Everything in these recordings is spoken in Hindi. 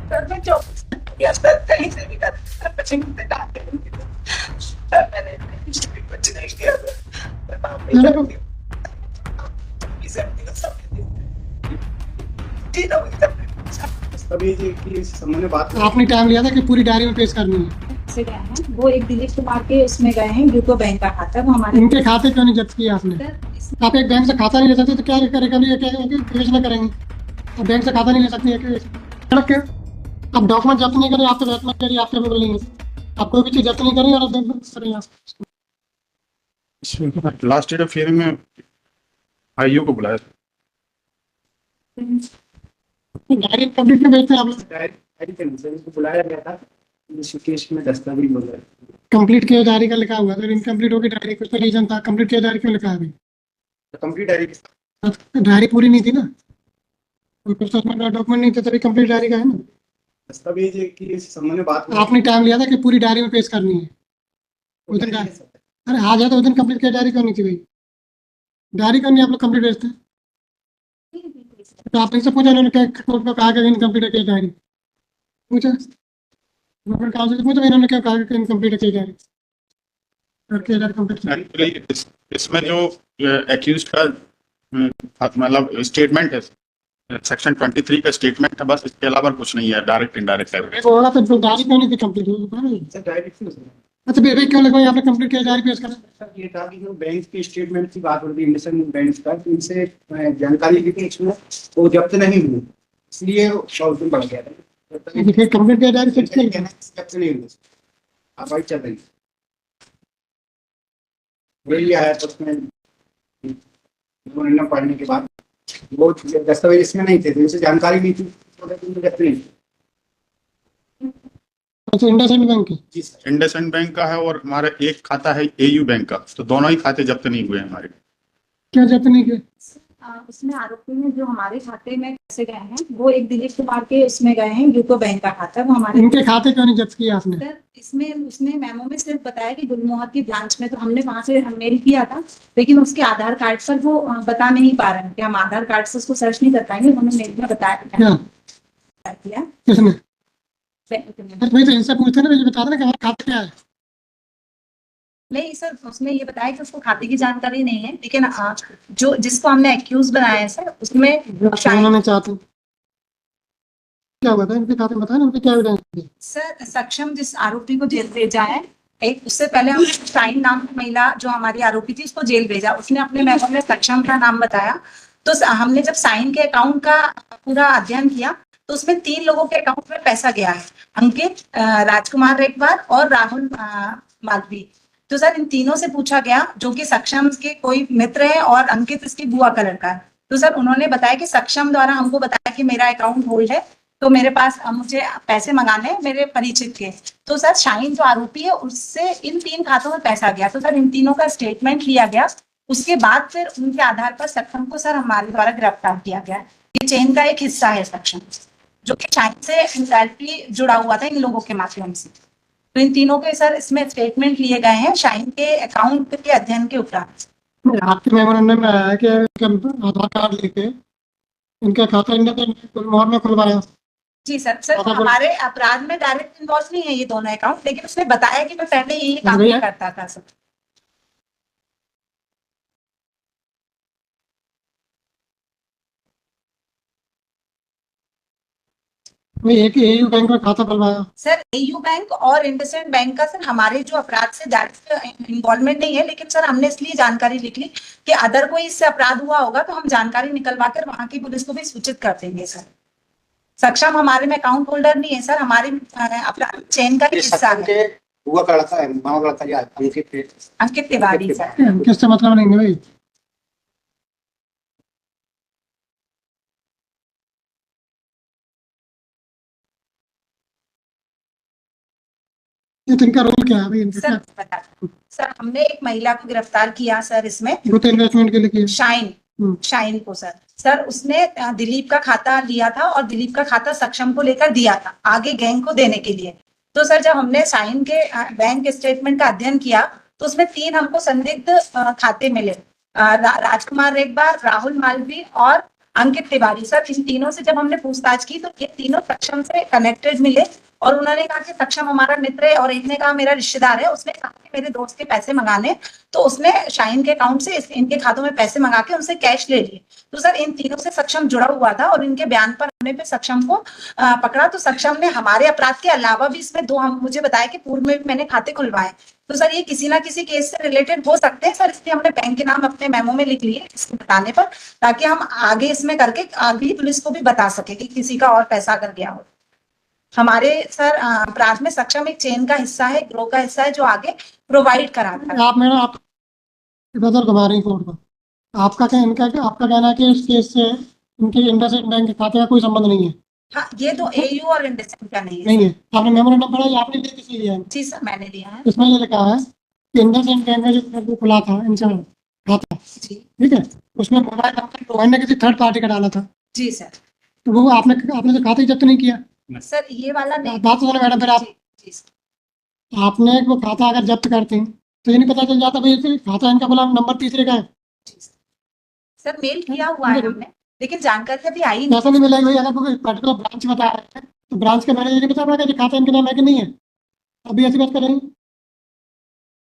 सर मैं जॉब या सर कहीं से भी कर सर बच्चे मुझसे डांटते हैं। सर मैंने कुछ नहीं किया सर। मैं माफ नहीं करती हूँ। तीनों की सब अभी कि सामने बात आपने टाइम लिया था कि पूरी डायरी में पेश करनी है। से गए हैं वो एक दिलीप कुमार के उसमें गए हैं यूको बैंक का खाता है वो हमारे इनके खाते क्यों नहीं जब्त किया आपने? सर इस- आप एक बैंक से खाता नहीं ले सकते तो क्या करेगा? केस न करेंगे। आप बैंक से खाता नहीं ले सकते सड़क के आप डॉक्यूमेंट जब्त नहीं करें, आपके डॉक्यूमेंट करिए, आपके पेपर नहीं है। आप कोई भी चीज जब्त नहीं करेंगे और आप लास्ट डेट ऑफ हियरिंग में आईयू को बुलाया था। डायरी कंप्लीट में भेजते हैं आप लोग। इसको बुलाया गया था केस में दस्तावेज वगैरह कंप्लीट किया डायरी का लिखा हुआ, अगर इनकम्प्लीट होगी डायरी कुछ तो रीजन था। कंप्लीट किया डायरी क्यों लिखा है अभी? कंप्लीट डायरी डायरी पूरी नहीं थी ना, कुछ तो उसमें डॉक्यूमेंट नहीं थे, तभी कंप्लीट डायरी का है ना। दस्तावेज की संबंध में बात आपने टाइम लिया था कि पूरी डायरी में पेश करनी है। उस दिन अरे आ जाए तो उस दिन कंप्लीट किया डायरी क्यों नहीं थी भाई? डायरी क्यों नहीं आप लोग कंप्लीट भेजते? तो आपने से पूछा उन्होंने कोर्ट में कहा कि इनकम्प्लीट है डायरी? पूछा गवर्नमेंट काउंसिल से पूछा इन्होंने क्या कहा कि इनकम्प्लीट है डायरी? करके डायरी कंप्लीट एक्चुअली इसमें जो एक्यूज का मतलब स्टेटमेंट है, सेक्शन 23 का स्टेटमेंट है, बस इसके अलावा कुछ नहीं है। डायरेक्ट इनडायरेक्ट एविडेंस होगा तो डायरी क्यों नहीं थी कंप्लीट? अच्छा फिर क्यों लगा आपने कंप्लीट किया डायरी पेश करा? ये था कि जो बैंक के स्टेटमेंट की बात हो रही है इंडसइंड बैंक का, तो इनसे जानकारी ली थी इसमें वो जब्त नहीं हुई, इसलिए प्रॉब्लम बढ़ गया था। फिर कंप्लीट किया डायरी फिक्स नहीं जब्त नहीं हुई, अब भाई चल रही वही आया तो उसमें उन्होंने पढ़ने के बाद वो दस्तावेज इसमें नहीं थे, तो इनसे जानकारी नहीं थी, जब्त नहीं। अच्छा इंडसइंड बैंक की जी सर, इंडसइंड बैंक का है और हमारा एक खाता है एयू बैंक का, तो दोनों ही खाते जब्त नहीं हुए हमारे। क्या जब्त नहीं किया? उसमें आरोपी में जो हमारे खाते में पैसे गए हैं वो एक दिलीप कुमार के उसमें गए हैं यूको बैंक का खाता है वो हमारे इनके खाते क्यों नहीं जब्त किया आपने? सर इसमें उसने मेमो में सिर्फ बताया कि गुलमोहर की ब्रांच में, तो हमने वहां से मेल किया था, लेकिन उसके आधार कार्ड पर वो बता नहीं पा रहे हैं कि हम आधार कार्ड से उसको सर्च नहीं कर पाएंगे। उन्होंने मेल में बताया क्या किसने? भाई तो इनसे पूछते ना, ये बता देना कि हमारा खाता क्या है। नहीं सर उसने ये बताया कि उसको खाते की जानकारी नहीं है, लेकिन जो जिसको हमने एक्यूज बनाया है सर उसमें उन्होंने चाहते क्या हुआ था इनके खाते में, बताया ना उनके क्या एविडेंस थे? सर सक्षम जिस आरोपी को जेल भेजा है, एक उससे पहले हमने शाइन नाम की महिला जो हमारी आरोपी थी उसको जेल भेजा, उसने अपने मेमो में सक्षम का नाम बताया। तो हमने जब साइन के अकाउंट का पूरा अध्ययन किया तो उसमें 3 लोगों के अकाउंट में पैसा गया है, अंकित, राजकुमार रेखवार और राहुल मालवी। तो सर इन तीनों से पूछा गया, जो कि सक्षम के कोई मित्र है और अंकित इसकी बुआ का लड़का है। तो सर उन्होंने बताया कि सक्षम द्वारा हमको बताया कि मेरा अकाउंट होल्ड है, तो मेरे पास मुझे पैसे मंगाने हैं मेरे परिचित के। तो सर शाहीन जो आरोपी है उससे इन 3 खातों में पैसा गया, तो सर इन तीनों का स्टेटमेंट लिया गया। उसके बाद फिर उनके आधार पर सक्षम को सर हमारे द्वारा गिरफ्तार किया गया। ये चेन का एक हिस्सा है सक्षम, जो कि शाहीन से इंडायरेक्टली जुड़ा हुआ था इन लोगों के माध्यम से। तो इन तीनों के सर इसमें स्टेटमेंट लिए गए हैं शाहीन के अकाउंट के अध्ययन के उपरांत। आपके मेमोरेंडम में आया कि आधार कार्ड लेके इनका खाता गुलमोहर में खुलवाया। जी सर हमारे अपराध में डायरेक्ट इन्वॉल्व नहीं है ये दोनों अकाउंट, लेकिन उसने बताया कि मैं पहले यही काम नहीं करता था सर। एक एयू बैंक में खाता खुलवाया। सर एयू बैंक और इंडसइंड बैंक का सर हमारे जो अपराध से डायरेक्ट इन्वॉल्वमेंट नहीं है, लेकिन सर हमने इसलिए जानकारी लिख ली कि अदर कोई इससे अपराध हुआ होगा तो हम जानकारी निकलवा कर वहां की पुलिस को भी सूचित कर देंगे सर। सक्षम हमारे में अकाउंट होल्डर नहीं है सर, हमारे अपराध चेन का हिस्सा है। हुआ का लड़का है, मामा का लड़का अंकित तिवारी सर। किससे मतलब नहीं है भाई? इनका रोल क्या है भाई? इनका सर बता सर हमने एक महिला को गिरफ्तार किया सर इसमें, वो तो इन्वेस्टमेंट के लिए किया। शाइन को सर उसने दिलीप का खाता लिया था और दिलीप का खाता सक्षम को लेकर दिया था आगे गैंग को देने के लिए। तो सर जब हमने शाइन के बैंक स्टेटमेंट का अध्ययन किया तो उसमें 3 हमको संदिग्ध खाते मिले, राजकुमार रेखवार, राहुल मालवी और अंकित तिवारी। सर इन तीनों से जब हमने पूछताछ की तो ये तीनों सक्षम से कनेक्टेड मिले और उन्होंने कहा कि सक्षम हमारा मित्र है, और एक ने कहा मेरा रिश्तेदार है, उसने कहा कि मेरे दोस्त के पैसे मंगाने, तो उसने शाहीन के अकाउंट से इनके खातों में पैसे मंगा के उनसे कैश ले लिए। तो सर इन तीनों से सक्षम जुड़ा हुआ था और इनके बयान पर हमने पे सक्षम को पकड़ा। तो सक्षम ने हमारे अपराध के अलावा भी इसमें दो हम मुझे बताया कि पूर्व में भी मैंने खाते खुलवाए। तो सर ये किसी ना किसी केस से रिलेटेड हो सकते हैं सर, इसलिए हमने बैंक के नाम अपने मेमो में लिख लिए इसके बताने पर, ताकि हम आगे इसमें करके आगे पुलिस को भी बता सके कि किसी का और पैसा अगर गया हो। हमारे सर अपराध में सक्षम एक चेन का हिस्सा है, ग्रोह का हिस्सा है जो आगे प्रोवाइड कराता है। आप मैडम आप इधर घुमा रही कोर्ट को। आपका क्या इनका क्या आपका कहना है कि इस केस से इनके इंडसइंड बैंक के खाते का कोई संबंध नहीं है? हाँ, ये तो एयू और इंडसइंड का नहीं है। नहीं है। आपने मेमोरेंडम पढ़ा या आपने लिख किसी लिया है? जी सर मैंने लिया है। इसमें ये लिखा है कि इंडसइंड बैंक में जो खुला था इनसे खाता, जी ठीक है, उसमें मोबाइल नंबर प्रोवाइड ने किसी थर्ड पार्टी का डाला था, जी सर। तो वो आपने आपने तो खाता ही जब्त नहीं किया। सर ये वाला नहीं। बात तो मैडम फिर आप जी जी सर। आपने वो खाता अगर जब्त करते तो ये नहीं पता चल जाता भाई ये खाता इनका बोला नंबर तीसरे का है? जी सर। सर मेल किया हुआ है हमने, लेकिन जानकारी अभी आई नहीं। ऐसा नहीं मिलेगा भाई, अगर कोई पर्टिकुलर ब्रांच बता रहे हैं तो ब्रांच का मैनेजर नहीं बता पाएगा कि खाता इनके नाम है कि नहीं है? अभी ऐसी बात करेंगे?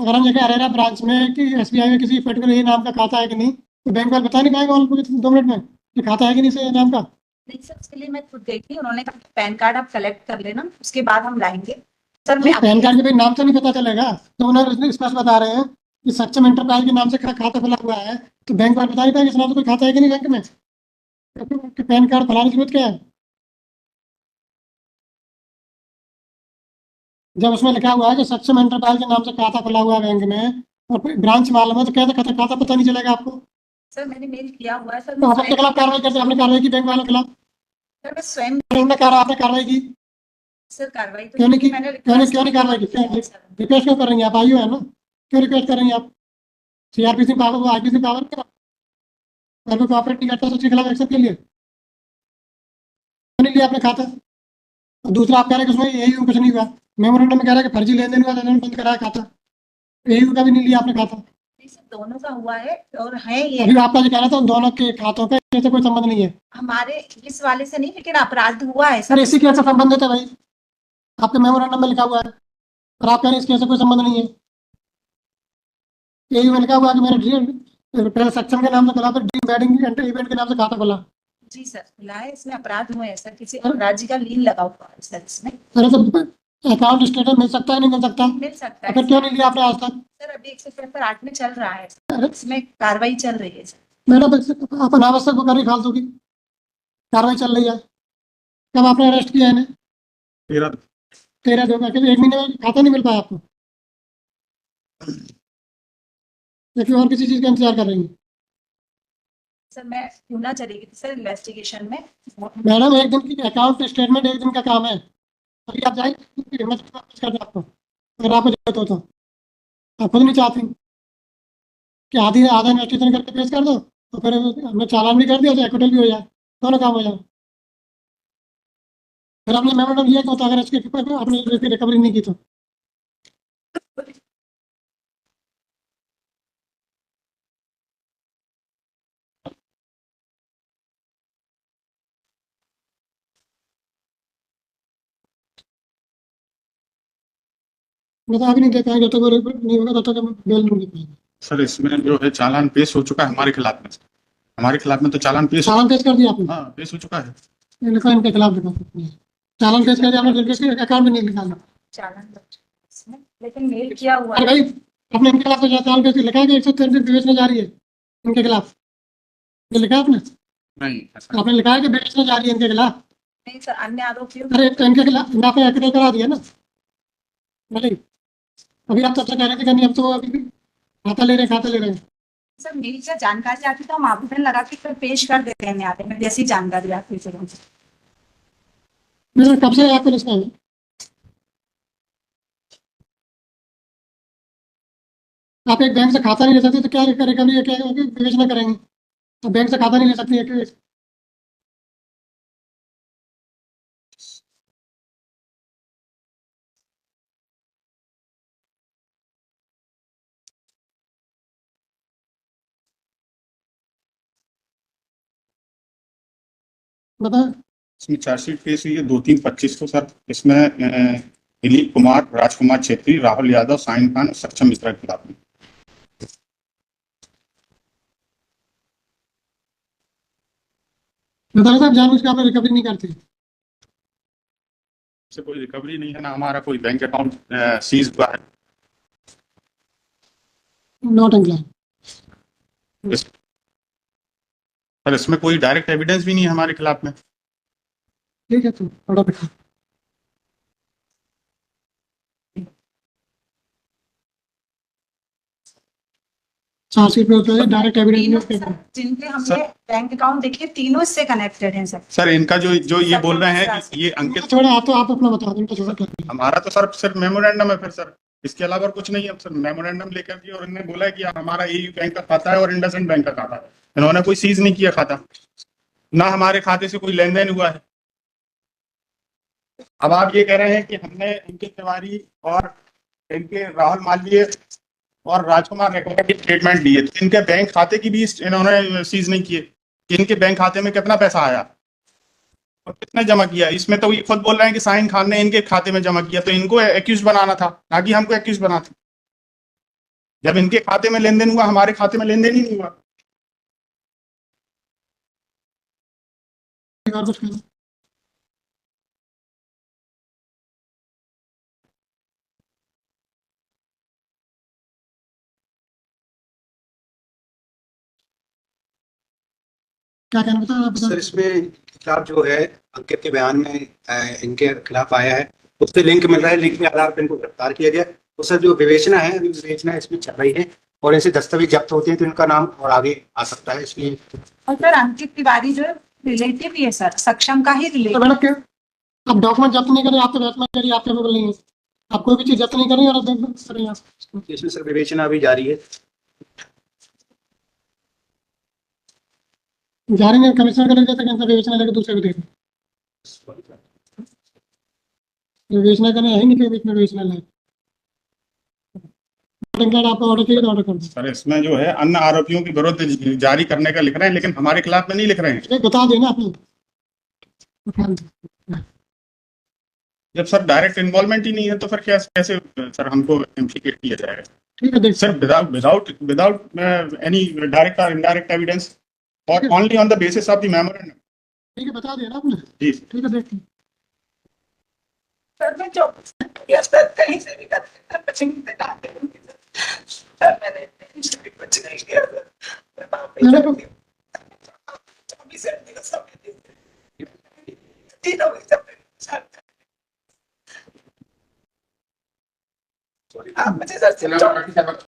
अगर हम जगह अरेरा ब्रांच में कि एसबीआई में किसी पर्टिकुलर ये नाम का खाता है कि नहीं, तो बैंक वाले बता नहीं पाएंगे उनको 2 मिनट में कि खाता है कि नहीं से नाम का। नहीं सर, उसके लिए मैं खुद गई थी, उन्होंने कहा कि पैन कार्ड आप कलेक्ट कर लेना, उसके बाद हम लाएंगे। सर मैं पैन कार्ड के भाई नाम से नहीं पता चलेगा, तो उन्होंने स्पष्ट बता रहे हैं कि सक्षम एंटरप्राइज के नाम से खाता खुला हुआ है, तो बैंक वाले बता नहीं पाएंगे इस नाम से कोई खाता है कि नहीं बैंक में, तो पैन कार्ड खुलाने की जरूरत क्या है? जब उसमें लिखा हुआ है कि सक्षम एंटरप्राइज के नाम से खाता खुला हुआ है बैंक में और ब्रांच मालूम है, तो कैसे खाता पता नहीं चलेगा आपको? सर मैंने मेल किया हुआ है सर। तो आप अपने खिलाफ कार्रवाई करते, आपने कार्रवाई की बैंक वालों के खिलाफ? सर मैं स्वयं उन्होंने कहा आपने कार्रवाई की? सर कार्रवाई तो क्यों नहीं की? मैंने क्यों नहीं कार्रवाई की? रिक्वेस्ट क्यों कर रही हैं आप? आयु है ना, क्यों रिक्वेस्ट कर रही हैं आप? सीआरपीसी पावर, वो आईपीसी पावर क्या अगर कोई कॉपरेट नहीं करता तो उसके खिलाफ एक्शन के लिए क्यों नहीं लिया आपने खाता? और दूसरा आप कह रहे हैं कि उसमें यही कुछ नहीं हुआ, मेमोरेंडम में कह रहा है कि फर्जी लेन देन हुआ, लेन बंद कराया खाता, यही का भी नहीं लिया आपने खाता। नहीं सर, दोनों का हुआ है और है ये। अभी आपका जो कहना था उन दोनों के खातों का इससे कोई संबंध नहीं है? हमारे इस वाले से नहीं, लेकिन अपराध हुआ है सर सर। इसी केस से संबंधित है भाई, आपके मेमोरेंडम में लिखा हुआ है, और आप कह रहे हैं इस केस से कोई संबंध नहीं है। यही में लिखा हुआ है कि मेरे ड्रीम पहले सक्षम के नाम से खुला, फिर ड्रीम वेडिंग इवेंट के नाम से खाता खुला। जी सर खुला है, इसमें अपराध हुए हैं सर, किसी राज्य का लीन लगा हुआ है सर इसमें। सर सब अकाउंट स्टेटमेंट मिल सकता है नहीं मिल सकता? मिल सकता फिर है क्यों नहीं लिया आपने आज तक? सर, अभी 177(8) में चल रहा है, अरे इसमें कार्रवाई चल रही है सर। मैडम आप अनावश्यक वो कर रही फालतू की कार्रवाई चल रही है। कब आपने अरेस्ट किया है इन्हें? 13 13 दिन में, 1 महीने में खाता नहीं मिल पाया आपको, या फिर और किसी चीज का इंतजार कर रही है? सर मैं क्यों ना चलेगी थी सर इन्वेस्टिगेशन में। मैडम एक दिन की अकाउंट स्टेटमेंट 1 दिन का काम है, अभी आप जाएंगे हिम्मत वापस कर दो आपको अगर आपको जरूरत हो तो। आप खुद नहीं चाहती कि आधी आधा इन्वेस्टिगेशन करके पेश कर दो, तो फिर हमने चालान भी कर दिया तो एक्विटल भी हो जाए, दोनों काम हो जाए। फिर आपने मेमोरेंडम लिया क्यों? तो अगर इसकी आपने रिकवरी नहीं की तो मैं तो अभी नहीं दे पाएंगे, जब तक वो नहीं होगा तब तक हम बेल नहीं दे पाएंगे। सर इसमें जो है चालान पेश हो चुका है हमारे खिलाफ में, हमारे खिलाफ में तो चालान पेश चालान पेश कर दिया आपने? हाँ पेश हो चुका है। ये लिखा इनके खिलाफ लिखा चालान पेश कर दिया आपने, अकाउंट में नहीं निकाला। चालान इसमें, लेकिन मेल किया हुआ अरे है। भाई आपने इनके खिलाफ तो चालान पेश लिखा है कि 133 बेचना जा रही है इनके खिलाफ, ये लिखा है आपने? नहीं ऐसा आपने लिखा है कि बेचना जा रही है इनके खिलाफ? नहीं सर, अन्य आरोपियों अरे तो इनके खिलाफ आपने एक्विटल करा दिया ना? नहीं अभी आप तब से कह रहे थे कि नहीं, अब तो अभी भी खाता ले रहे हैं। सर मेरी जब जानकारी आती तो हम आवेदन लगा के फिर पेश कर देते हैं न्यायालय में, जैसी जानकारी आती है सर। मेरे कब से आपको लिखना है? आप एक बैंक से खाता नहीं ले सकते तो क्या करेगा, क्या विवेचना करेंगे? तो बैंक से खाता नहीं ले सकती है बताएं। इसमें चार्जशीट पेश हुई है 2/3/25 को सर। इसमें दिलीप कुमार, राजकुमार छेत्री, राहुल यादव, साइन खान और सक्षम मिश्रा के खिलाफ में। बताएं साहब, जानबूझ के आपने रिकवरी नहीं करती। से कोई रिकवरी नहीं है ना, हमारा कोई बैंक अकाउंट सीज हुआ है। Not incline. सर इसमें कोई डायरेक्ट एविडेंस भी नहीं है हमारे खिलाफ में। ठीक है, तो ऑर्डर दिखा। चार्जशीट पे होता है डायरेक्ट तीनों एविडेंस। सर, जिनके हमने सर- बैंक अकाउंट देखे तीनों इससे कनेक्टेड हैं सर। सर इनका जो ये बोल रहे हैं कि ये अंकित, छोड़े, आप तो आप अपना बता दें, तो छोड़ा क्या। हमारा तो सर सिर्फ मेमोरेंडम है फिर सर, इसके अलावा और कुछ नहीं है सर। मेमोरेंडम लेकर के और इन्होंने बोला है कि हमारा एयू बैंक का खाता है और इंडसइंड बैंक का खाता है। इन्होंने कोई सीज नहीं किया खाता, ना हमारे खाते से कोई लेन देन हुआ है। अब आप ये कह रहे हैं कि हमने इनके तिवारी और इनके राहुल मालवीय और राजकुमार रेखा की स्टेटमेंट ली है, तो इनके बैंक खाते की भी इन्होंने सीज नहीं किए कि इनके बैंक खाते में कितना पैसा आया और कितने जमा किया। इसमें तो ये खुद बोल रहे हैं कि साइन खान ने इनके खाते में जमा किया, तो इनको एक्यूज बनाना था, ना कि हमको एक्यूज बनाते। जब इनके खाते में लेन देन हुआ, हमारे खाते में लेन देन ही नहीं हुआ। और कुछ कहना। क्या कहना बता आप सर बता। इसमें खिलाफ जो है अंकित के बयान में इनके खिलाफ आया है, उससे लिंक मिल रहा है, लिंक के आधार पर इनको गिरफ्तार किया गया। तो सर जो विवेचना है, अभी विवेचना इसमें चल रही है और ऐसे दस्तावेज जब्त होते हैं तो इनका नाम और आगे आ सकता है, इसलिए। और सर अंकित तिवारी जो रिलेटिव ही है सर, सक्षम का ही तो रिलेटिव। मैडम क्या आप डॉक्यूमेंट जब्त नहीं करें, आप तो वेटमेंट करिए, आप कैपेबल नहीं है। आप कोई भी चीज जब्त नहीं करें और आप करें आप। इसमें सर विवेचना अभी जारी है। जारी नहीं, कमिश्नर का लग जाता है, विवेचना लेकर दूसरे को देखें। विवेचना करने है नहीं, बीच में विवेचना लाए। आपको ऑर्डर चाहिए तो ऑर्डर कर दो। सर इसमें जो है अन्य आरोपियों के विरुद्ध जारी करने का लिख रहे हैं, लेकिन हमारे खिलाफ में नहीं लिख रहे हैं। बता देना आपने। जब सर डायरेक्ट इन्वॉल्वमेंट ही नहीं है तो फिर कैसे सर हमको इम्प्लीकेट किया जाएगा। ठीक है, देख सर विदाउट एनी डायरेक्ट और इनडायरेक्ट एविडेंस और only on the basis of the memorandum. ठीक है, बता दिया ना आपने। जी ठीक है, देखते हैं। सर मैं जो या सर कहीं से भी करते बचेंगे तो डालते होंगे सर। मैंने कहीं से भी कुछ नहीं किया सर। मैं माफी चाहती हूँ। 24 घंटे का समय दीजिए। तीनों के समय साथ आप मुझे सर